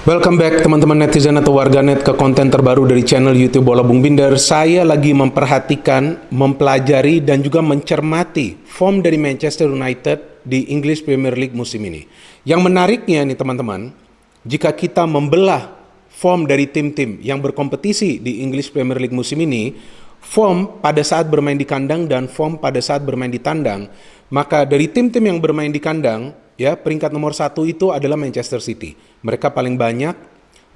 Welcome back teman-teman netizen atau warganet ke konten terbaru dari channel YouTube Bola Bung Binder. Saya lagi memperhatikan, mempelajari dan juga mencermati form dari Manchester United di English Premier League musim ini. Yang menariknya nih teman-teman, jika kita membelah form dari tim-tim yang berkompetisi di English Premier League musim ini, form pada saat bermain di kandang dan form pada saat bermain di tandang, maka dari tim-tim yang bermain di kandang, ya, peringkat nomor 1 itu adalah Manchester City. Mereka paling banyak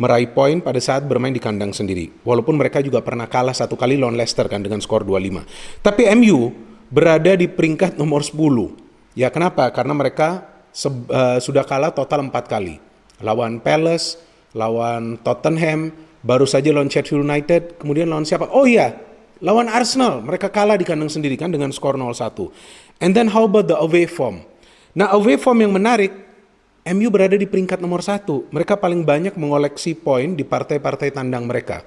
meraih poin pada saat bermain di kandang sendiri. Walaupun mereka juga pernah kalah 1 kali lawan Leicester kan dengan skor 2-5. Tapi MU berada di peringkat nomor 10. Ya, kenapa? Karena mereka sudah kalah total 4 kali. Lawan Palace, lawan Tottenham, baru saja lawan Sheffield United, kemudian lawan siapa? Oh iya, lawan Arsenal. Mereka kalah di kandang sendiri kan dengan skor 0-1. And then how about the away form? Nah, away form yang menarik, MU berada di peringkat nomor 1. Mereka paling banyak mengoleksi poin di partai-partai tandang mereka.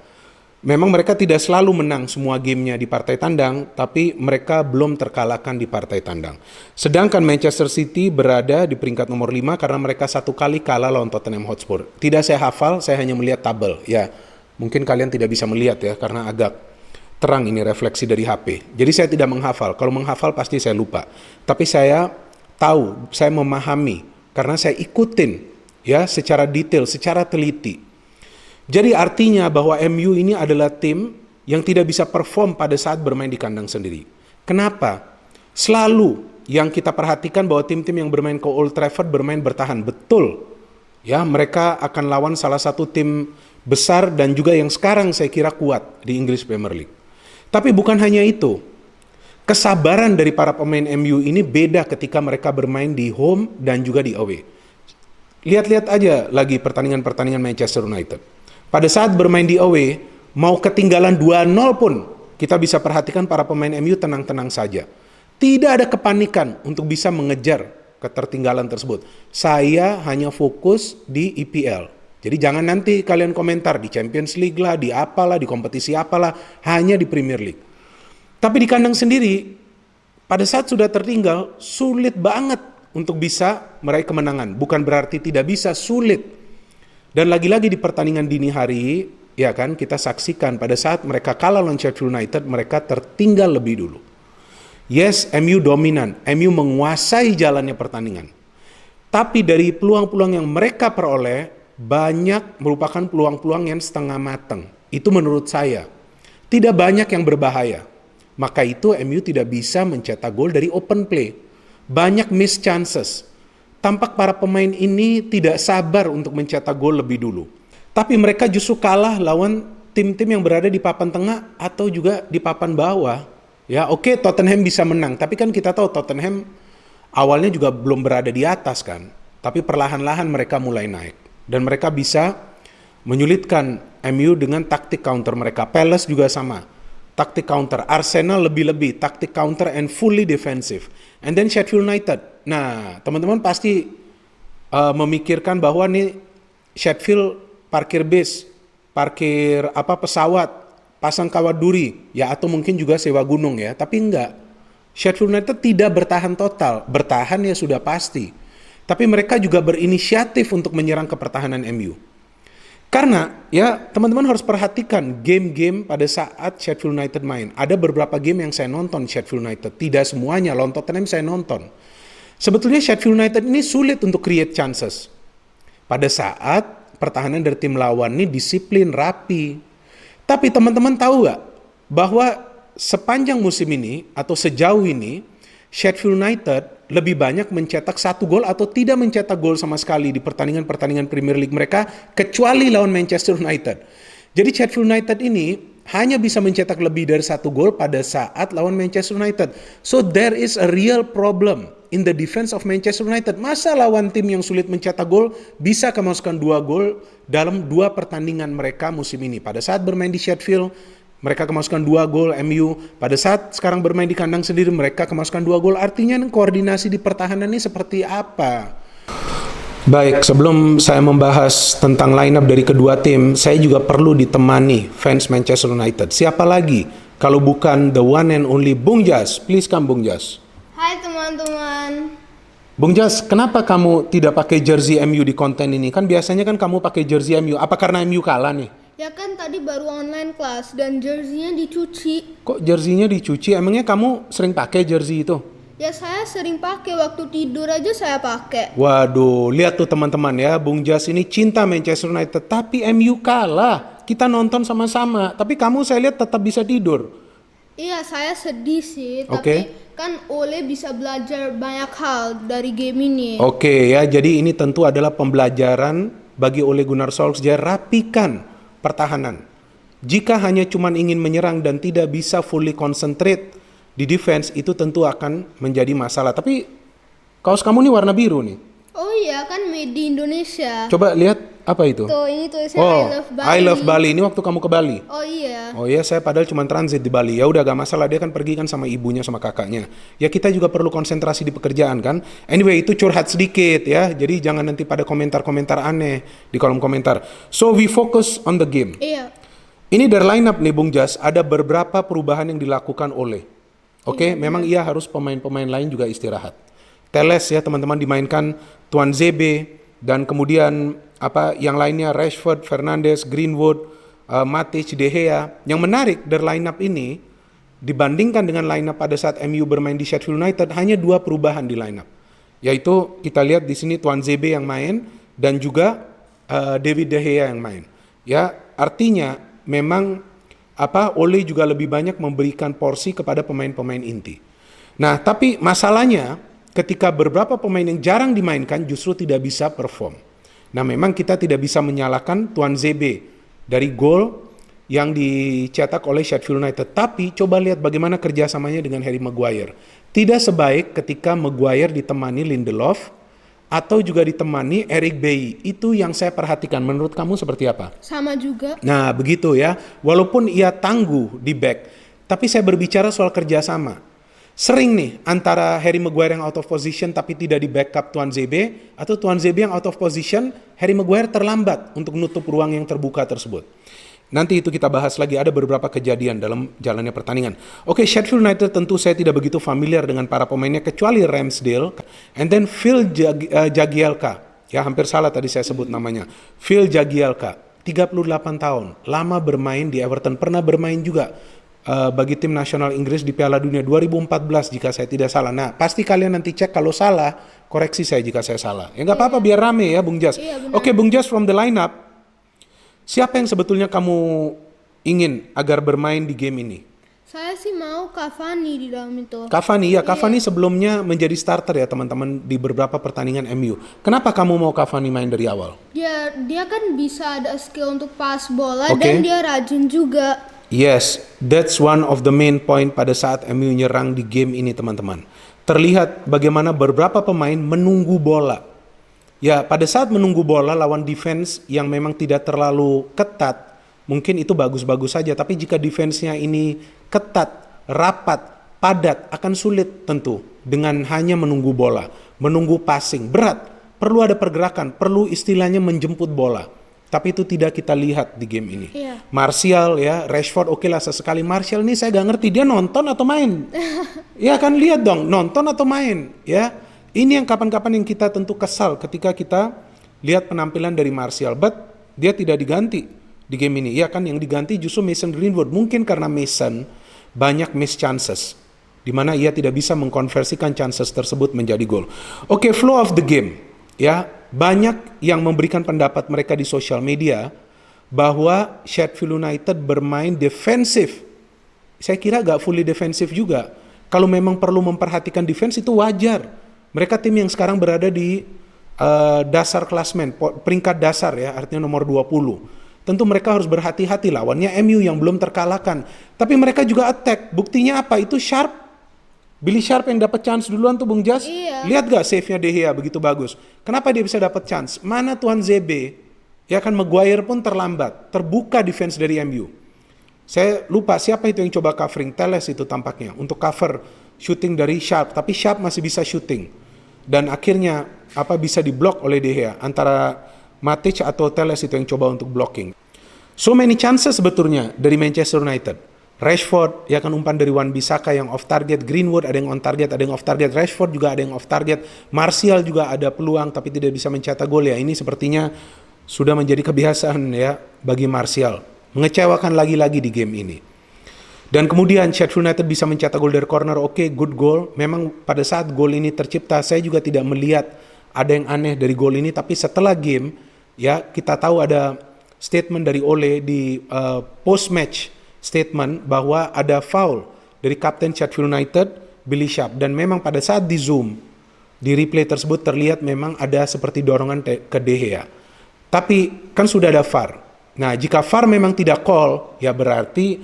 Memang mereka tidak selalu menang semua gamenya di partai tandang, tapi mereka belum terkalahkan di partai tandang. Sedangkan Manchester City berada di peringkat nomor 5 karena mereka 1 kali kalah lawan Tottenham Hotspur. Tidak saya hafal, saya hanya melihat tabel. Ya, mungkin kalian tidak bisa melihat ya, karena agak terang ini refleksi dari HP. Jadi saya tidak menghafal. Kalau menghafal pasti saya lupa. Tapi saya tahu, saya memahami karena saya ikutin ya secara detail, secara teliti. Jadi artinya bahwa MU ini adalah tim yang tidak bisa perform pada saat bermain di kandang sendiri. Kenapa? Selalu yang kita perhatikan bahwa tim-tim yang bermain ke Old Trafford bermain bertahan. Betul. Ya, mereka akan lawan salah satu tim besar dan juga yang sekarang saya kira kuat di English Premier League. Tapi bukan hanya itu. Kesabaran dari para pemain MU ini beda ketika mereka bermain di home dan juga di away. Lihat-lihat aja lagi pertandingan-pertandingan Manchester United. Pada saat bermain di away, mau ketinggalan 2-0 pun, kita bisa perhatikan para pemain MU tenang-tenang saja. Tidak ada kepanikan untuk bisa mengejar ketertinggalan tersebut. Saya hanya fokus di EPL. Jadi jangan nanti kalian komentar di Champions League lah, di apalah, di kompetisi apalah, hanya di Premier League. Tapi di kandang sendiri, pada saat sudah tertinggal, sulit banget untuk bisa meraih kemenangan. Bukan berarti tidak bisa, sulit. Dan lagi-lagi di pertandingan dini hari, ya kan, kita saksikan pada saat mereka kalah lawan Sheffield United, mereka tertinggal lebih dulu. Yes, MU dominan, MU menguasai jalannya pertandingan. Tapi dari peluang-peluang yang mereka peroleh, banyak merupakan peluang-peluang yang setengah matang. Itu menurut saya. Tidak banyak yang berbahaya. Maka itu MU tidak bisa mencetak gol dari open play. Banyak miss chances. Tampak para pemain ini tidak sabar untuk mencetak gol lebih dulu. Tapi mereka justru kalah lawan tim-tim yang berada di papan tengah atau juga di papan bawah. Ya, oke, Tottenham bisa menang, tapi kan kita tahu Tottenham awalnya juga belum berada di atas kan. Tapi perlahan-lahan mereka mulai naik dan mereka bisa menyulitkan MU dengan taktik counter mereka. Palace juga sama. Taktik counter, Arsenal lebih-lebih, taktik counter and fully defensive. And then Sheffield United. Nah, teman-teman pasti memikirkan bahwa nih Sheffield parkir bis, parkir pesawat, pasang kawat duri, ya atau mungkin juga sewa gunung ya. Tapi enggak. Sheffield United tidak bertahan total. Bertahan ya sudah pasti. Tapi mereka juga berinisiatif untuk menyerang ke pertahanan MU. Karena ya teman-teman harus perhatikan game-game pada saat Sheffield United main. Ada beberapa game yang saya nonton Sheffield United. Tidak semuanya, lawan Tottenham saya nonton. Sebetulnya Sheffield United ini sulit untuk create chances. Pada saat pertahanan dari tim lawan ini disiplin, rapi. Tapi teman-teman tahu gak bahwa sepanjang musim ini atau sejauh ini Sheffield United lebih banyak mencetak 1 gol atau tidak mencetak gol sama sekali di pertandingan-pertandingan Premier League mereka kecuali lawan Manchester United. Jadi Sheffield United ini hanya bisa mencetak lebih dari 1 gol pada saat lawan Manchester United. So there is a real problem in the defense of Manchester United. Masa lawan tim yang sulit mencetak gol bisa kemasukan 2 gol dalam 2 pertandingan mereka musim ini. Pada saat bermain di Sheffield, mereka kemasukan 2 gol MU. Pada saat sekarang bermain di kandang sendiri, mereka kemasukan 2 gol. Artinya koordinasi di pertahanan ini seperti apa? Baik, sebelum saya membahas tentang line up dari kedua tim, saya juga perlu ditemani fans Manchester United. Siapa lagi kalau bukan the one and only Bung Jas? Please come Bung Jas. Hai teman-teman. Bung Jas, kenapa kamu tidak pakai jersey MU di konten ini? Kan biasanya kan kamu pakai jersey MU. Apa karena MU kalah nih? Ya kan tadi baru online kelas dan jersey-nya dicuci. Kok jersey-nya dicuci? Emangnya kamu sering pakai jersey itu? Ya saya sering pakai, waktu tidur aja saya pakai. Waduh, lihat tuh teman-teman ya, Bung Jas ini cinta Manchester United, tapi MU kalah. Kita nonton sama-sama, tapi kamu saya lihat tetap bisa tidur. Iya, saya sedih sih, Oke. tapi kan Ole bisa belajar banyak hal dari game ini. Oke ya, jadi ini tentu adalah pembelajaran bagi Ole Gunnar Solskjaer, rapikan pertahanan. Jika hanya cuman ingin menyerang dan tidak bisa fully concentrate di defense, itu tentu akan menjadi masalah. Tapi kaos kamu nih warna biru nih. Oh iya, kan made di Indonesia. Coba lihat apa itu? Tuh, ini tulisnya Oh, I love Bali. I love Bali. Ini waktu kamu ke Bali. Oh iya. Oh ya, saya padahal cuma transit di Bali. Ya udah gak masalah, dia kan pergi kan sama ibunya sama kakaknya. Ya kita juga perlu konsentrasi di pekerjaan kan. Anyway, itu curhat sedikit ya. Jadi jangan nanti pada komentar-komentar aneh di kolom komentar. So we focus on the game. Iya. Ini dari line up nih Bung Jas, ada beberapa perubahan yang dilakukan oleh. Oke, memang ia harus pemain-pemain lain juga istirahat. Teles ya teman-teman dimainkan, Tuan Zebe, dan kemudian yang lainnya Rashford, Fernandes, Greenwood, Matic, De Gea. Yang menarik dari line up ini dibandingkan dengan line up pada saat MU bermain di Sheffield United, hanya 2 perubahan di line up. Yaitu kita lihat di sini Tuan Zebe yang main dan juga David De Gea yang main. Ya, artinya memang Ole juga lebih banyak memberikan porsi kepada pemain-pemain inti. Nah, tapi masalahnya ketika beberapa pemain yang jarang dimainkan justru tidak bisa perform. Nah, memang kita tidak bisa menyalahkan Tuan Zebe dari gol yang dicetak oleh Sheffield United. Tapi coba lihat bagaimana kerjasamanya dengan Harry Maguire. Tidak sebaik ketika Maguire ditemani Lindelof atau juga ditemani Eric Bailly. Itu yang saya perhatikan. Menurut kamu seperti apa? Sama juga. Nah, begitu ya. Walaupun ia tangguh di back, tapi saya berbicara soal kerjasama. Sering nih antara Harry Maguire yang out of position tapi tidak di backup Tuan Zebe, atau Tuan Zebe yang out of position, Harry Maguire terlambat untuk menutup ruang yang terbuka tersebut. Nanti itu kita bahas lagi, ada beberapa kejadian dalam jalannya pertandingan. Oke, Sheffield United tentu saya tidak begitu familiar dengan para pemainnya kecuali Ramsdale, and then Phil Jagielka. Ya, hampir salah tadi saya sebut namanya. Phil Jagielka, 38 tahun, lama bermain di Everton, pernah bermain juga bagi tim nasional Inggris di Piala Dunia 2014 jika saya tidak salah. Nah, pasti kalian nanti cek kalau salah, koreksi saya jika saya salah. Ya nggak apa-apa, biar rame ya Bung Jas. Iya, Oke, Bung Jas, from the lineup, siapa yang sebetulnya kamu ingin agar bermain di game ini? Saya sih mau Cavani di dalam itu. Cavani, ya Cavani sebelumnya menjadi starter ya teman-teman di beberapa pertandingan MU. Kenapa kamu mau Cavani main dari awal? Ya, dia kan bisa ada skill untuk pas bola Oke. dan dia rajin juga. Yes, that's one of the main point pada saat MU nyerang di game ini teman-teman. Terlihat bagaimana beberapa pemain menunggu bola. Ya, pada saat menunggu bola lawan defense yang memang tidak terlalu ketat, mungkin itu bagus-bagus saja. Tapi jika defense-nya ini ketat, rapat, padat, akan sulit tentu dengan hanya menunggu bola. Menunggu passing, berat. Perlu ada pergerakan, perlu istilahnya menjemput bola. Tapi itu tidak kita lihat di game ini. Iya. Martial ya, Rashford oke lah sesekali. Martial ini saya gak ngerti dia nonton atau main. Ya kan lihat dong, nonton atau main ya. Ini yang kapan-kapan yang kita tentu kesal ketika kita lihat penampilan dari Martial. But dia tidak diganti di game ini. Ya kan yang diganti justru Mason Greenwood. Mungkin karena Mason banyak miss chances, di mana ia tidak bisa mengkonversikan chances tersebut menjadi gol. Oke, flow of the game. Ya, banyak yang memberikan pendapat mereka di sosial media bahwa Sheffield United bermain defensif. Saya kira gak fully defensif juga. Kalau memang perlu memperhatikan defense itu wajar. Mereka tim yang sekarang berada di dasar klasmen, peringkat dasar ya, artinya nomor 20. Tentu mereka harus berhati-hati lawannya MU yang belum terkalahkan. Tapi mereka juga attack. Buktinya apa? Itu Sharp. Billy Sharp yang dapat chance duluan tuh Bung Jas. Iya. Lihat gak save-nya De Gea begitu bagus. Kenapa dia bisa dapat chance? Mana Tuan Zebe? Ya kan Maguire pun terlambat. Terbuka defense dari MU. Saya lupa siapa itu yang coba covering. Teles itu tampaknya untuk cover shooting dari Sharp. Tapi Sharp masih bisa shooting. Dan akhirnya bisa diblok oleh De Gea. Antara Matic atau Teles itu yang coba untuk blocking. So many chances sebetulnya dari Manchester United. Rashford, ya kan umpan dari Wan-Bissaka yang off target, Greenwood ada yang on target, ada yang off target, Rashford juga ada yang off target, Martial juga ada peluang tapi tidak bisa mencetak gol ya. Ini sepertinya sudah menjadi kebiasaan ya bagi Martial. Mengecewakan lagi-lagi di game ini. Dan kemudian Sheffield United bisa mencetak gol dari corner, oke, good goal. Memang pada saat gol ini tercipta, saya juga tidak melihat ada yang aneh dari gol ini, tapi setelah game ya kita tahu ada statement dari Ole di post match statement bahwa ada foul dari kapten Sheffield United, Billy Sharp, dan memang pada saat di zoom di replay tersebut terlihat memang ada seperti dorongan ke De Gea. Tapi kan sudah ada VAR. Nah, jika VAR memang tidak call, ya berarti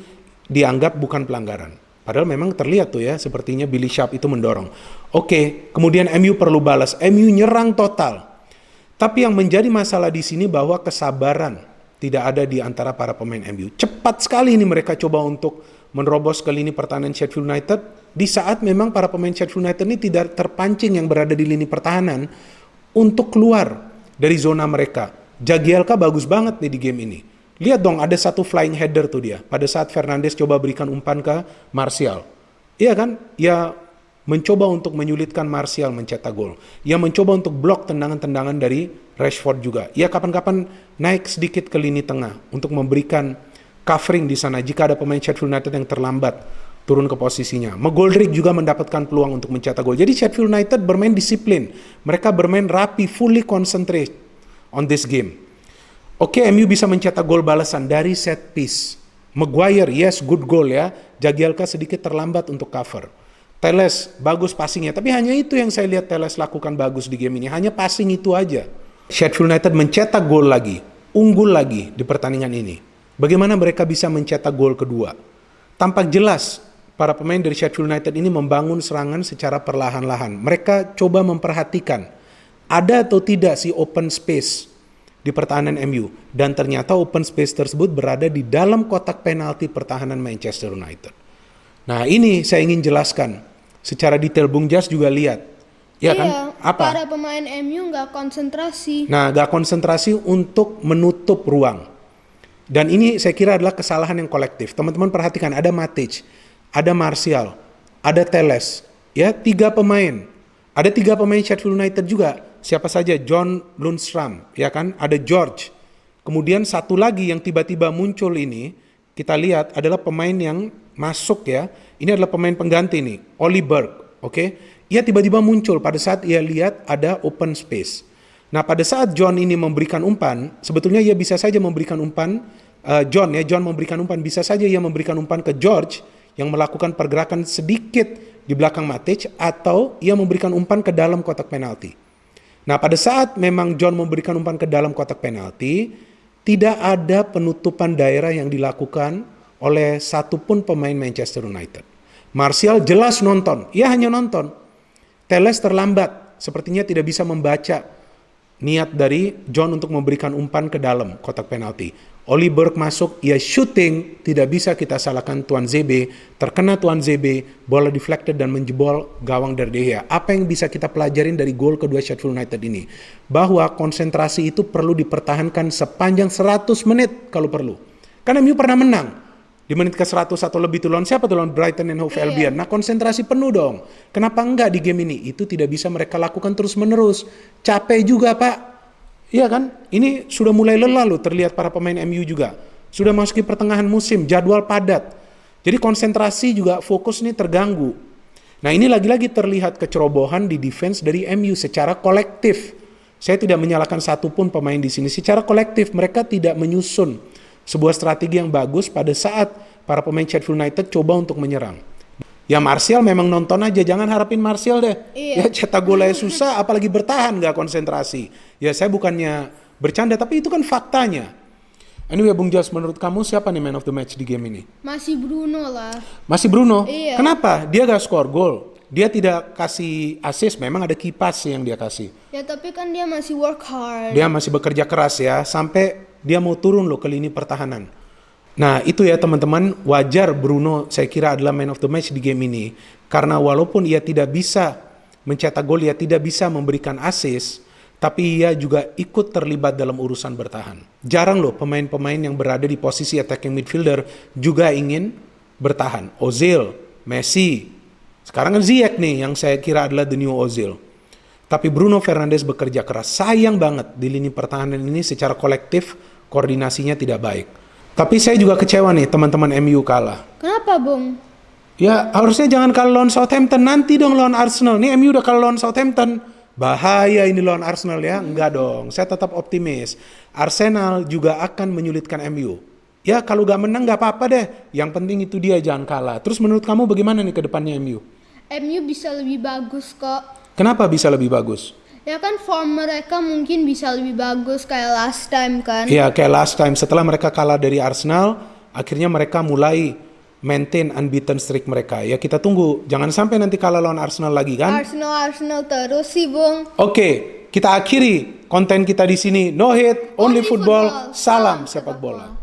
dianggap bukan pelanggaran. Padahal memang terlihat tuh ya, sepertinya Billy Sharp itu mendorong. Oke, kemudian MU perlu balas. MU nyerang total. Tapi yang menjadi masalah di sini bahwa kesabaran tidak ada di antara para pemain MU. Cepat sekali ini mereka coba untuk menerobos ke lini pertahanan Sheffield United di saat memang para pemain Sheffield United ini tidak terpancing yang berada di lini pertahanan untuk keluar dari zona mereka. Jagielka bagus banget nih di game ini. Lihat dong, ada satu flying header tuh dia. Pada saat Fernandes coba berikan umpan ke Martial. Iya kan? Ya mencoba untuk menyulitkan Martial mencetak gol. Ya mencoba untuk blok tendangan-tendangan dari Rashford juga. Ya kapan-kapan naik sedikit ke lini tengah untuk memberikan covering di sana jika ada pemain Sheffield United yang terlambat turun ke posisinya. McGoldrick juga mendapatkan peluang untuk mencetak gol. Jadi Sheffield United bermain disiplin. Mereka bermain rapi, fully concentrate on this game. Oke, MU bisa mencetak gol balasan dari set piece. Maguire, yes, good goal ya. Jagielka sedikit terlambat untuk cover. Telles, bagus passingnya. Tapi hanya itu yang saya lihat Telles lakukan bagus di game ini. Hanya passing itu aja. Sheffield United mencetak gol lagi. Unggul lagi di pertandingan ini. Bagaimana mereka bisa mencetak gol kedua? Tampak jelas para pemain dari Sheffield United ini membangun serangan secara perlahan-lahan. Mereka coba memperhatikan ada atau tidak si open space di pertahanan MU, dan ternyata open space tersebut berada di dalam kotak penalti pertahanan Manchester United. Nah, ini saya ingin jelaskan secara detail. Bung Jas juga lihat, ya kan? Apa? Para pemain MU nggak konsentrasi. Nah, nggak konsentrasi untuk menutup ruang. Dan ini saya kira adalah kesalahan yang kolektif. Teman-teman perhatikan, ada Matic, ada Martial, ada Telles, ya, tiga pemain. Ada tiga pemain Sheffield United juga. Siapa saja? John Lundstram, ya kan? Ada George. Kemudian satu lagi yang tiba-tiba muncul ini, kita lihat adalah pemain yang masuk ya. Ini adalah pemain pengganti nih, Oli Berg, oke? Ia tiba-tiba muncul pada saat ia lihat ada open space. Nah, pada saat John ini memberikan umpan, sebetulnya ia bisa saja memberikan umpan, John memberikan umpan, bisa saja ia memberikan umpan ke George yang melakukan pergerakan sedikit di belakang Matic, atau ia memberikan umpan ke dalam kotak penalti. Nah, pada saat memang John memberikan umpan ke dalam kotak penalti, tidak ada penutupan daerah yang dilakukan oleh satupun pemain Manchester United. Martial jelas nonton, ia hanya nonton. Telles terlambat, sepertinya tidak bisa membaca niat dari John untuk memberikan umpan ke dalam kotak penalti. Oli Berg masuk, ia shooting, tidak bisa kita salahkan Tuan Zebe, terkena Tuan Zebe, bola deflected dan menjebol gawang dari De Gea. Apa yang bisa kita pelajarin dari gol kedua Sheffield United ini? Bahwa konsentrasi itu perlu dipertahankan sepanjang 100 menit kalau perlu. Karena MU pernah menang di menit ke 100 atau lebih tuh lawan siapa tuh, lawan Brighton and Hove Albion. Nah, konsentrasi penuh dong. Kenapa enggak di game ini? Itu tidak bisa mereka lakukan terus-menerus. Capek juga, Pak. Iya kan? Ini sudah mulai lelah loh, terlihat para pemain MU juga. Sudah masuki pertengahan musim, jadwal padat. Jadi konsentrasi juga fokus nih terganggu. Nah, ini lagi-lagi terlihat kecerobohan di defense dari MU secara kolektif. Saya tidak menyalahkan satupun pemain di sini. Secara kolektif mereka tidak menyusun sebuah strategi yang bagus pada saat para pemain Sheffield United coba untuk menyerang. Ya Martial memang nonton aja, jangan harapin Martial deh. Iya. Ya cetak golnya susah, apalagi bertahan gak konsentrasi. Ya saya bukannya bercanda, tapi itu kan faktanya. Anyway, Bung Jas, menurut kamu siapa nih man of the match di game ini? Masih Bruno lah. Masih Bruno? Iya. Kenapa? Dia gak skor gol. Dia tidak kasih assist, memang ada key pass yang dia kasih. Ya tapi kan dia masih work hard. Dia masih bekerja keras ya, sampai dia mau turun loh ke lini pertahanan. Nah itu ya teman-teman, wajar Bruno saya kira adalah man of the match di game ini. Karena walaupun ia tidak bisa mencetak gol, ia tidak bisa memberikan assist, tapi ia juga ikut terlibat dalam urusan bertahan. Jarang loh pemain-pemain yang berada di posisi attacking midfielder juga ingin bertahan. Ozil, Messi, sekarang kan Ziyech nih yang saya kira adalah the new Ozil. Tapi Bruno Fernandes bekerja keras. Sayang banget di lini pertahanan ini secara kolektif koordinasinya tidak baik. Tapi saya juga kecewa nih teman-teman MU kalah. Kenapa, Bung? Ya harusnya jangan kalah lawan Southampton, nanti dong lawan Arsenal. Nih MU udah kalah lawan Southampton. Bahaya ini lawan Arsenal ya. Enggak dong, saya tetap optimis. Arsenal juga akan menyulitkan MU. Ya kalau gak menang gak apa-apa deh. Yang penting itu dia jangan kalah. Terus menurut kamu bagaimana nih ke depannya MU? MU bisa lebih bagus kok. Kenapa bisa lebih bagus? Ya kan form mereka mungkin bisa lebih bagus kayak last time kan. Ya kayak last time setelah mereka kalah dari Arsenal, akhirnya mereka mulai maintain unbeaten streak mereka. Ya kita tunggu, jangan sampai nanti kalah lawan Arsenal lagi kan. Arsenal terus sih, Bung. Oke, kita akhiri konten kita di sini. No hate, only football. Salam sepak bola.